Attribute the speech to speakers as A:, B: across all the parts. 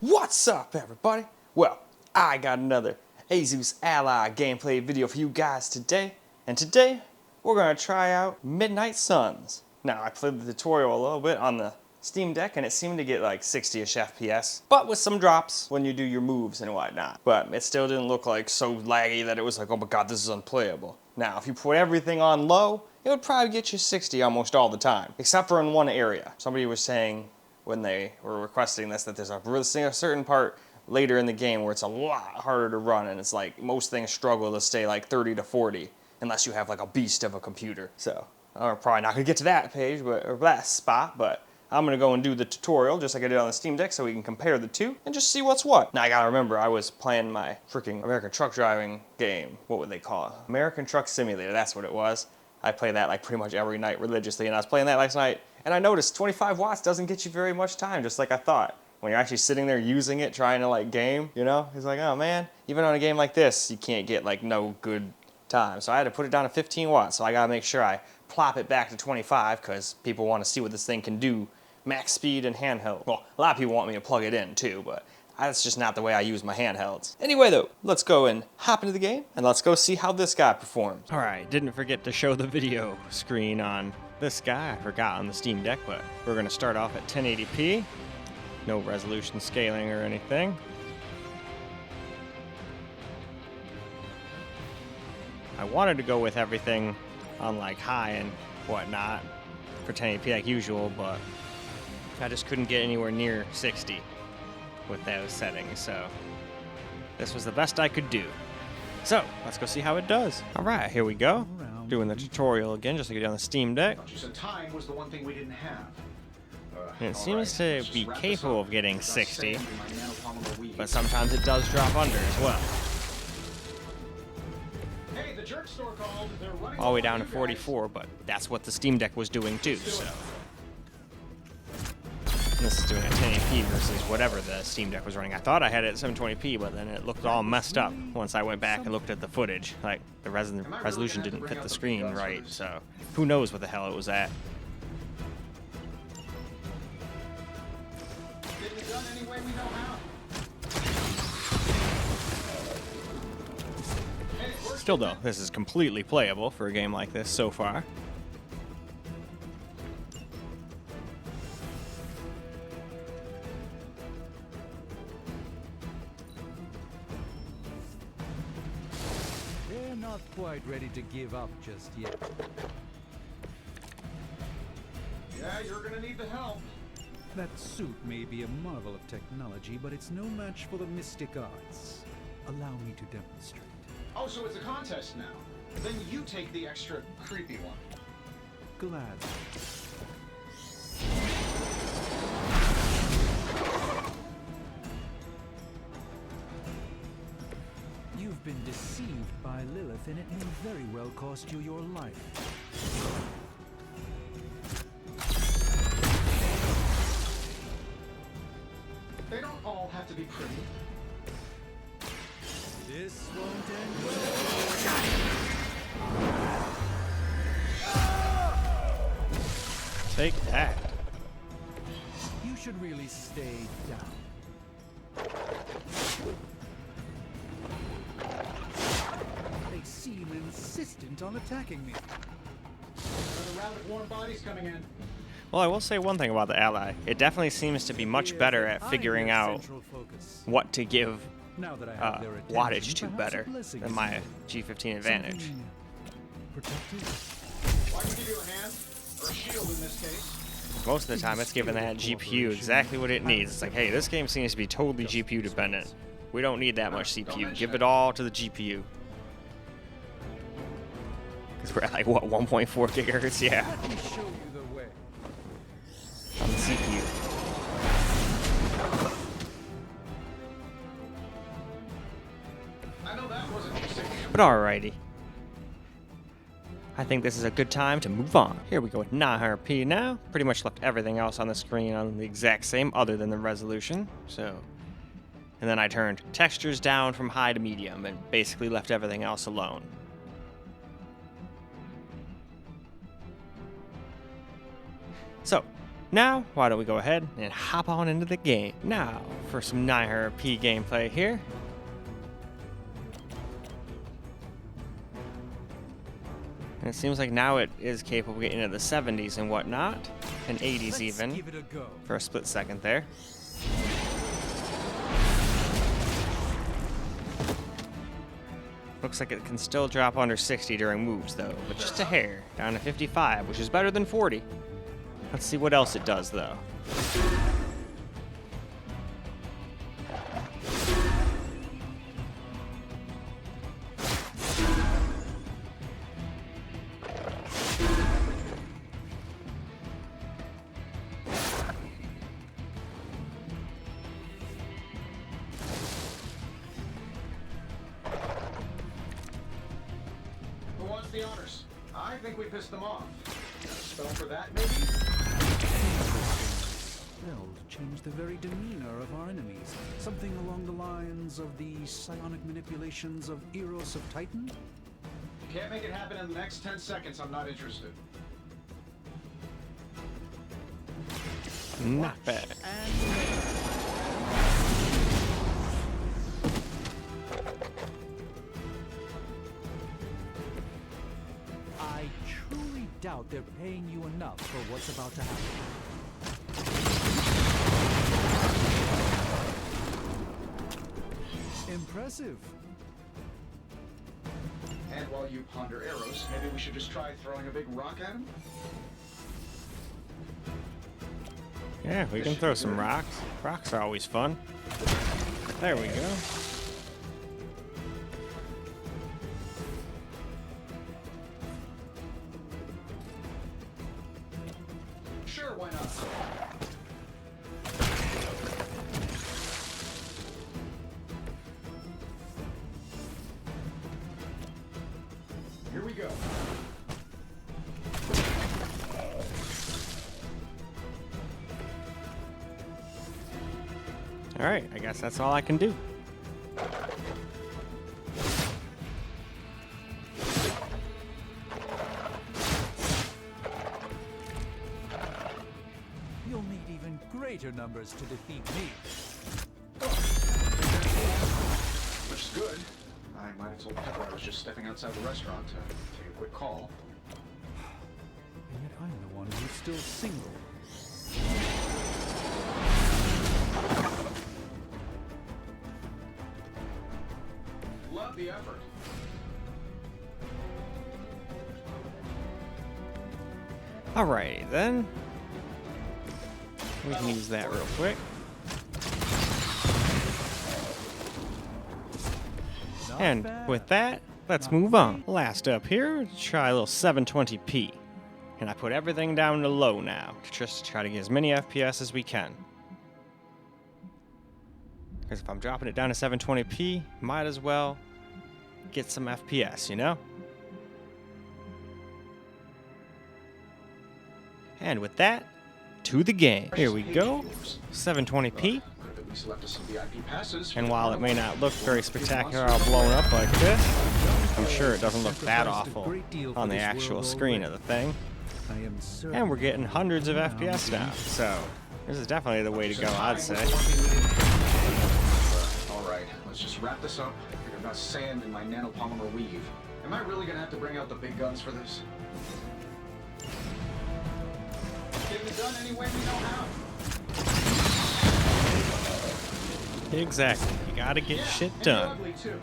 A: What's up, everybody? Well, I got another Asus Ally gameplay video for you guys today, and today we're gonna try out Midnight Suns. Now, I played the tutorial a little bit on the Steam Deck, and it seemed to get like 60-ish FPS, but with some drops when you do your moves and whatnot. But it still didn't look like so laggy that it was like, oh my god, this is unplayable. Now, if you put everything on low, it would probably get you 60 almost all the time, except for in one area. Somebody was saying when they were requesting this that there's a certain part later in the game where it's a lot harder to run, and it's like most things struggle to stay like 30 to 40 unless you have like a beast of a computer. So I'm probably not gonna get to that page, or that spot, but I'm gonna go and do the tutorial just like I did on the Steam Deck so we can compare the two and just see what's what. Now I gotta remember, I was playing my freaking American truck driving game. What would they call it? American Truck Simulator, that's what it was. I play that like pretty much every night religiously, and I was playing that last night, and I noticed 25 watts doesn't get you very much time, just like I thought. When you're actually sitting there using it, trying to like game, you know? It's like, oh man, even on a game like this, you can't get like no good time. So I had to put it down to 15 watts, so I gotta make sure I plop it back to 25, because people want to see what this thing can do, max speed and handheld. Well, a lot of people want me to plug it in too, but that's just not the way I use my handhelds. Anyway though, let's go and hop into the game, and let's go see how this guy performs. Alright, didn't forget to show the video screen on this guy. I forgot on the Steam Deck, but we're gonna start off at 1080p. No resolution scaling or anything. I wanted to go with everything on like high and whatnot for 1080p like usual, but I just couldn't get anywhere near 60 with those settings, so this was the best I could do. So let's go see how it does. All right, here we go. Doing the tutorial again, just like I did on the Steam Deck.
B: You said time was the one thing we didn't have.
A: And it seems to be capable of getting 60, but sometimes it does drop under as well.
B: Hey, the jerk store called. They're running
A: All the way down to 44, but that's what the Steam Deck was doing too, so. And this is doing at 1080p versus whatever the Steam Deck was running. I thought I had it at 720p, but then it looked all messed up once I went back and looked at the footage. Like, the resolution didn't fit the screen right, so who knows what the hell it was at. Still though, this is completely playable for a game like this so far.
C: They're not quite ready to give up just yet.
B: Yeah, you're gonna need the help.
C: That suit may be a marvel of technology, but it's no match for the mystic arts. Allow me to demonstrate.
B: Oh, so it's a contest now. Then you take the extra creepy one.
C: Glad. You've been deceived by Lilith, and it may very well cost you your life.
B: They don't all have to be pretty.
C: This won't end well.
A: Take that.
C: You should really stay down. They seem insistent on attacking me.
B: Another round of warm bodies coming in.
A: Well, I will say one thing about the Ally. It definitely seems to be much better at figuring out what to give wattage to better than my G15 Advantage.
B: Why don't you give you a hand? Or a shield in this case.
A: Most of the time, it's giving that GPU exactly what it needs. It's like, hey, this game seems to be totally GPU dependent. We don't need that much CPU. Give it all to the GPU. Because we're at like, what, 1.4 gigahertz? Yeah.
C: Let me show you the way.
A: On the CPU.
B: I know that wasn't your signature.
A: But alrighty. I think this is a good time to move on. Here we go with 900p now. Pretty much left everything else on the screen on the exact same other than the resolution. So, and then I turned textures down from high to medium and basically left everything else alone. So, Now, why don't we go ahead and hop on into the game. Now, for some 900p gameplay here. And it seems like now it is capable of getting into the 70s and whatnot, and 80s even,
C: Give it a go.
A: for a split second there. Looks like it can still drop under 60 during moves though, but just a hair, down to 55, which is better than 40. Let's see what else it does though.
B: Who wants the honors? I think we pissed them off. Got a spell for that, maybe?
C: Spells change the very demeanor of our enemies. Something along the lines of the psionic manipulations of Eros of Titan?
B: Can't make it happen in the next 10 seconds. I'm not interested.
A: Not bad.
C: I truly doubt they're paying you enough for what's about to happen. Impressive.
B: And while you ponder arrows, maybe we should just try throwing a big rock at him?
A: Yeah, we can throw some rocks. Rocks are always fun. There we go.
B: Sure, why not? Here we go.
A: All right, I guess that's all I can do.
C: You'll need even greater numbers to defeat me.
B: Which is good. I might have told Pepper I was just stepping outside the restaurant to take a quick call.
C: And yet I'm the one who's still single.
B: Love the effort.
A: Alrighty then. We can use that real quick.
C: Not
A: And
C: bad.
A: with that, let's move on. Last up here, try a little 720p. And I put everything down to low now, to just try to get as many FPS as we can. Because if I'm dropping it down to 720p, might as well get some FPS, you know? And with that, to the game. Here we go, 720p.
B: Could have at least left us some VIP passes.
A: And while it may not look very spectacular all blown up like this, I'm sure it doesn't look that awful on the actual screen of the thing.
C: I am certain.
A: And we're getting hundreds of FPS now, so this is definitely the way to go, I'd say.
B: All right, let's just wrap this up. Figure about sand in my nanopolymer weave. Am I really gonna have to bring out the big guns for this? Getting it done any way we know how.
A: Exactly, you gotta get shit
B: And
A: done.
B: ugly too.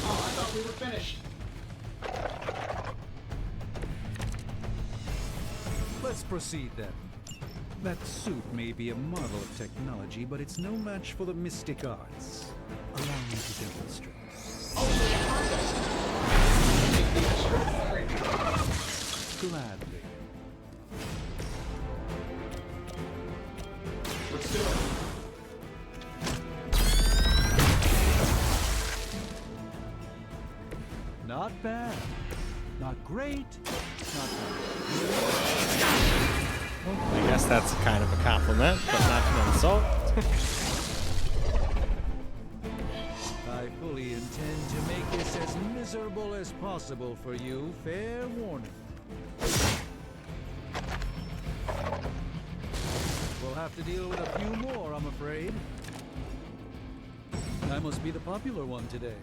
B: Oh, I thought we were finished.
C: Let's proceed then. That suit may be a marvel of technology, but it's no match for the mystic arts. Allow me to demonstrate. Gladly.
B: Let's do it.
C: Not bad. Not great. Not bad.
A: I guess that's kind of a compliment, but not an insult.
C: I fully intend to make this this as miserable as possible for you. Fair warning. We'll have to deal with a few more, I'm afraid. I must be the popular one today.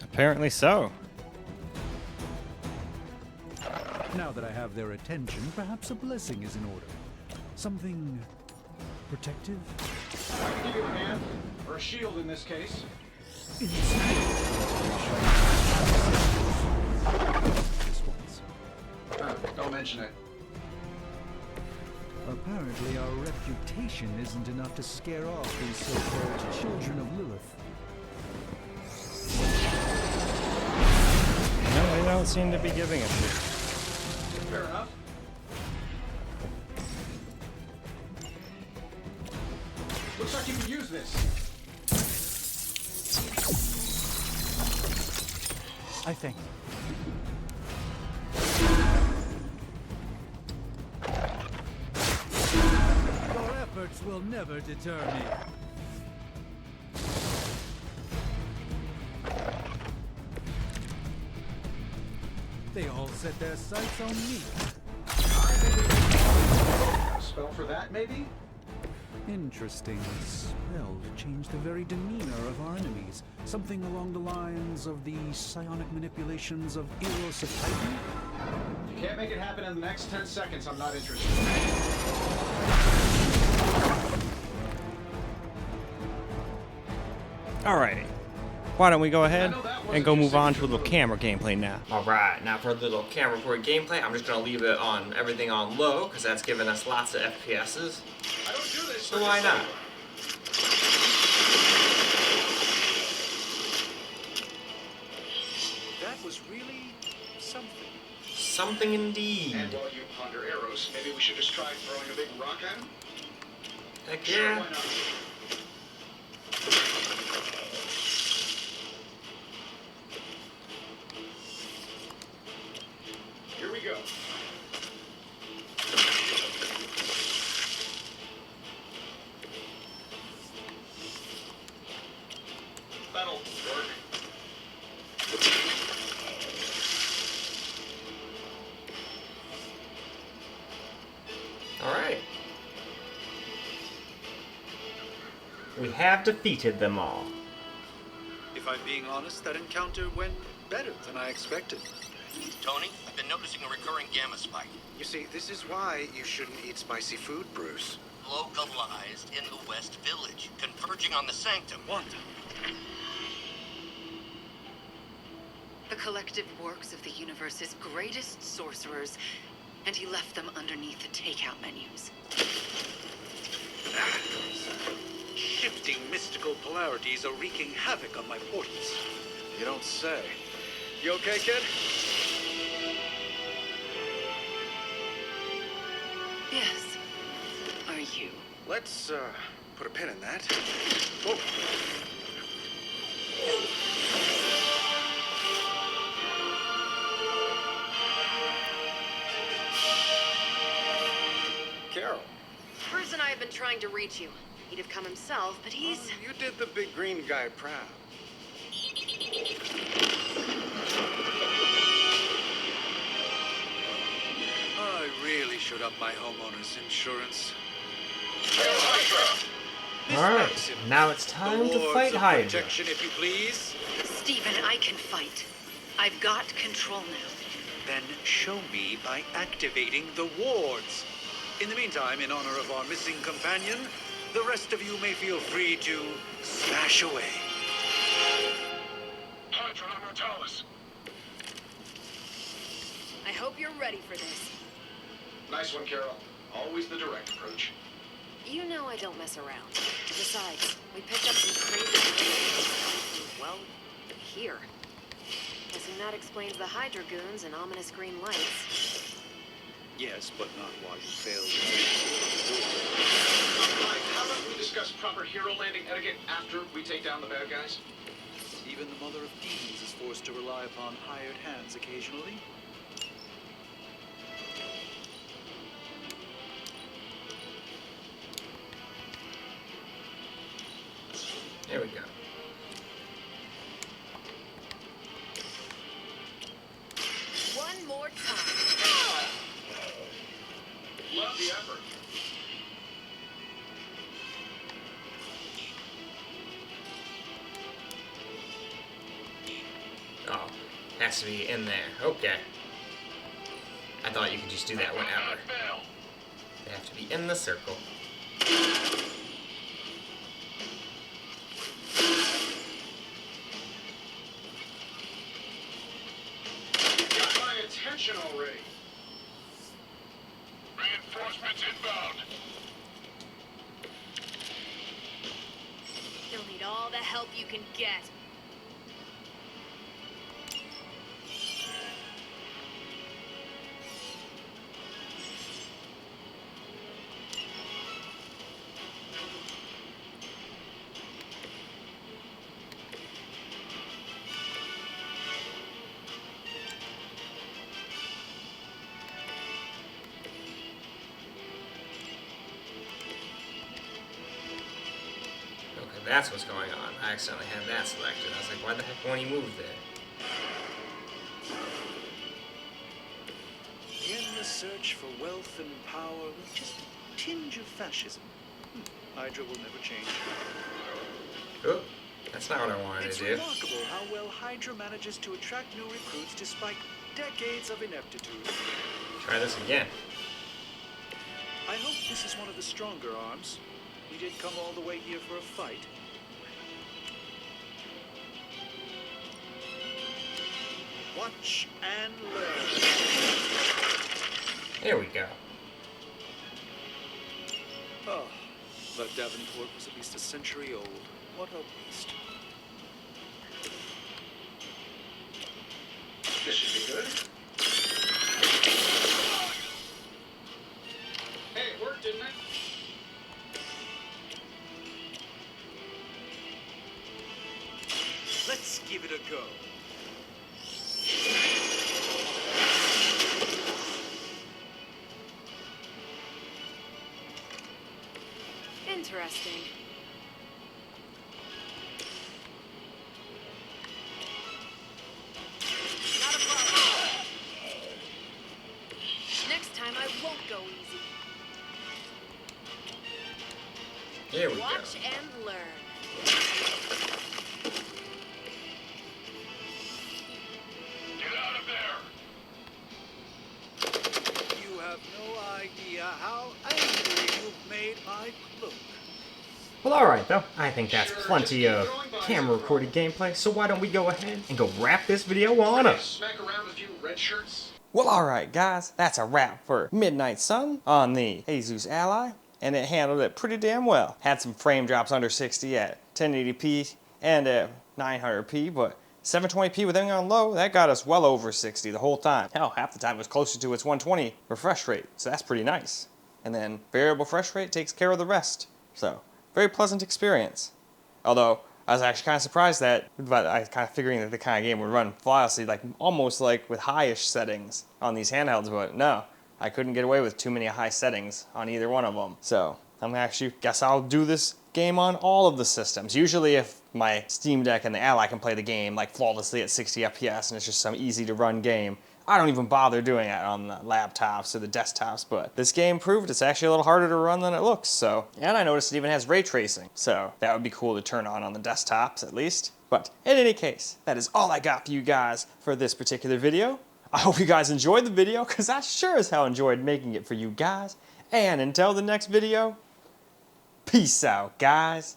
A: Apparently so.
C: Now that I have their attention, perhaps a blessing is in order. Something protective?
B: I can give you a hand, or a shield in this case.
C: This once.
B: Don't mention it.
C: Apparently our reputation isn't enough to scare off these so-called children of Lilith.
A: No, they don't seem to be giving a shit.
B: Fair enough. Looks like you can use this.
C: I thank you. Your efforts will never deter me. They all set their sights on me.
B: A spell for that, maybe?
C: Interesting. A spell to change the very demeanor of our enemies. Something along the lines of the psionic manipulations of Eros of Titan?
B: If you can't make it happen in the next 10 seconds, I'm not interested.
A: Alrighty. Why don't we go ahead and go move on to a little camera gameplay now. Alright, now for a little camera recorded gameplay, I'm just going to leave it on everything on low, because that's giving us lots of FPSs.
B: I don't do this.
A: So why not?
D: That was really something.
A: Something indeed.
B: And while you ponder arrows, maybe we should just try throwing a big rock at him?
A: Heck
B: Sure,
A: yeah.
B: why not? Here we go. That'll work.
A: Alright. We have defeated them all.
D: If I'm being honest, that encounter went better than I expected.
E: Tony, I've been noticing a recurring gamma spike,
F: You see, this is why you shouldn't eat spicy food, Bruce.
E: localized in the West Village, converging on the Sanctum.
D: Wanda.
G: The collective works of the universe's greatest sorcerers, and he left them underneath the takeout menus.
D: Shifting mystical polarities are wreaking havoc on my portals.
F: You don't say.
D: You okay, kid?
G: Yes. Are you?
F: Let's, put a pin in that. Whoa. Carol,
G: Bruce and I have been trying to reach you. He'd have come himself, but he's...
F: you did the big green guy proud.
D: I really should up my homeowner's insurance.
A: Alright, now it's time to fight Hydra.
D: Protection, if you please.
G: Stephen, I can fight. I've got control now.
D: Then show me by activating the wards. In the meantime, in honor of our missing companion, the rest of you may feel free to smash away.
G: I hope you're ready for this.
B: Nice one, Carol. Always the direct approach.
G: You know I don't mess around. Besides, we picked up some crazy... well, here. Guessing that explains the Hydra goons and ominous green lights.
D: Yes, but not while you failed.
B: Alright, how about we discuss proper hero landing etiquette after we take down the bad guys?
D: Even the mother of demons is forced to rely upon hired hands occasionally.
A: There we go. Oh, has to be in there. Okay. I thought you could just do that whenever. They have to be in the circle.
B: Got my attention already.
H: Reinforcements inbound.
G: You'll need all the help you can get.
A: That's what's going on. I accidentally had that selected. I was like, why the heck won't he move there?
I: In the search for wealth and power, with just a tinge of fascism. Hydra will never change.
A: Oh, that's not what I wanted
I: It's
A: to do.
I: remarkable how well Hydra manages to attract new recruits despite decades of ineptitude.
A: Try this again.
I: I hope this is one of the stronger arms. You did come all the way here for a fight. Watch and learn.
A: There we go.
I: Oh, that Davenport was at least a century old. What a waste.
B: This should be good. Hey, it worked, didn't it?
I: Let's give it a go.
G: Interesting. Not a problem. Next time I won't go easy.
A: Here we
G: Watch
A: go.
G: and learn.
H: Get out of there.
I: You have no idea how angry you've made my cloak.
A: Well, alright though. I think that's
B: Sure,
A: plenty
B: just
A: of
B: keep throwing bodies
A: camera
B: at the
A: recorded gameplay, so why don't we go ahead and go wrap this video on up.
B: Smack around a few red shirts.
A: Well, alright guys, that's a wrap for Midnight Sun on the Asus Ally, and it handled it pretty damn well. Had some frame drops under 60 at 1080p and at 900p, but 720p with everything on low, that got us well over 60 the whole time. Hell, half the time it was closer to its 120 refresh rate, so that's pretty nice. And then variable refresh rate takes care of the rest. So, very pleasant experience. Although, I was actually kind of surprised that, but I kind of figuring that the kind of game would run flawlessly, like almost like with high-ish settings on these handhelds, but no, I couldn't get away with too many high settings on either one of them. So, I'm actually, guess I'll do this game on all of the systems. Usually if my Steam Deck and the Ally can play the game like flawlessly at 60 FPS and it's just some easy to run game, I don't even bother doing it on the laptops or the desktops, but this game proved it's actually a little harder to run than it looks, so. And I noticed it even has ray tracing, so that would be cool to turn on the desktops at least. But in any case, that is all I got for you guys for this particular video. I hope you guys enjoyed the video, because I sure as hell enjoyed making it for you guys. And until the next video, peace out, guys.